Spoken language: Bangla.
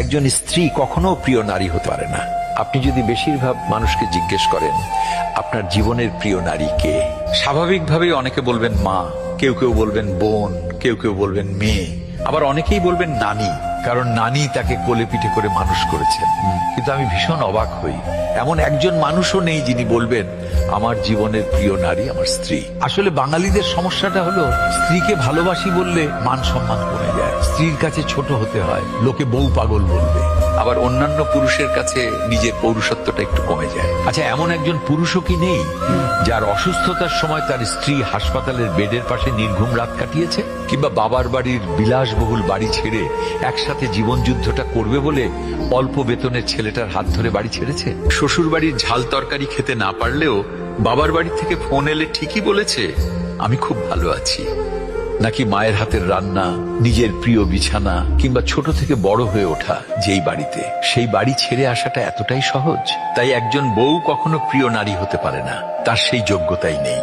একজন স্ত্রী কখনো প্রিয় নারী হতে পারে না। আপনি যদি বেশিরভাগ মানুষকে জিজ্ঞেস করেন আপনার জীবনের প্রিয় নারী কে, স্বাভাবিকভাবেই অনেকে বলবেন মা, কেউ কেউ বলবেন বোন, কেউ কেউ বলবেন মেয়ে, আবার অনেকেই বলবেন নানি, কারণ নানি তাকে কোলে পিঠে করে মানুষ করেছেন। কিন্তু আমি ভীষণ অবাক হই, এমন একজন মানুষও নেই যিনি বলবেন আমার জীবনের প্রিয় নারী আমার স্ত্রী। আসলে বাঙালিদের সমস্যাটা হলো স্ত্রীকে ভালোবাসি বললে মান সম্মান কমে যায়, স্ত্রীর কাছে ছোট হতে হয়, লোকে বউ পাগল বলবে, আবার অন্যান্য পুরুষের কাছে নিজের পৌরুষত্বটা একটু কমে যায়। আচ্ছা, এমন একজন পুরুষও কি নেই যার অসুস্থতার সময় তার স্ত্রী হাসপাতালের বেডের পাশে নির্ঘুম রাত কাটিয়েছে, কিংবা বাবার বাড়ির বিলাসবহুল বাড়ি ছেড়ে একসাথে জীবন যুদ্ধটা করবে বলে অল্প বেতনের ছেলেটার হাত ধরে বাড়ি ছেড়েছে? শ্বশুর বাড়ির ঝাল তরকারি খেতে না পারলেও বাবার বাড়ি থেকে ফোন এলে ঠিকই বলেছে আমি খুব ভালো আছি। নাকি মায়ের হাতের রান্না, নিজের প্রিয় বিছানা, কিংবা ছোট থেকে বড় হয়ে ওঠা যেই বাড়িতে, সেই বাড়ি ছেড়ে আসাটা এতটাই সহজ? তাই একজন বউ কখনো প্রিয় নারী হতে পারে না, তার সেই যোগ্যতাই নেই।